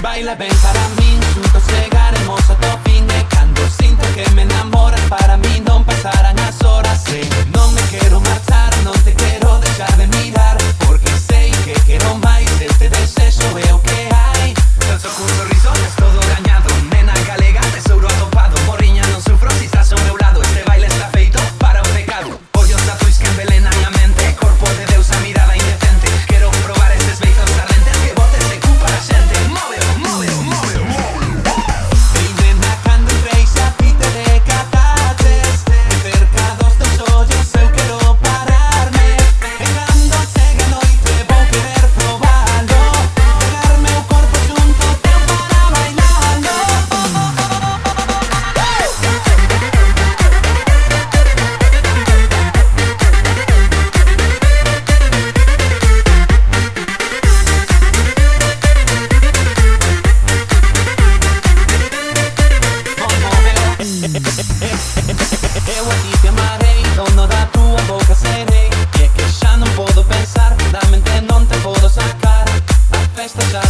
Baila bem para mim, juntos chegaremos ao fim. E cando sinto que me enamoras, para mí non pasarán as horas. Non me quero marchar, non te quero deixar de mirar, porque sei que quero máis, este desexo é o que hai. Tan só cun sorriso tes todo gañado, nena galega, tesouro atopado. Morriña, non sufro si estás ao meu lado, este baile está feito para o pecado. Ollos azuis que envelenan a mente, corpo de Deus, a mirada indecente. Quero probar estes beizos ardentes, que botes de cu para a xente. Móveo, móveo, móveo, móveo. Ei, nena, cando entreis a ti te decataches, de cerca dos teus ollos eu quero pararme. E cando chegue a noite vou querer probalo, pegar meu corpo junto ao teu para bailalo. Eu a ti te amarei, dono da tua boca serei. E é que xa non podo pensar, da mente non te podo sacar. A festa xa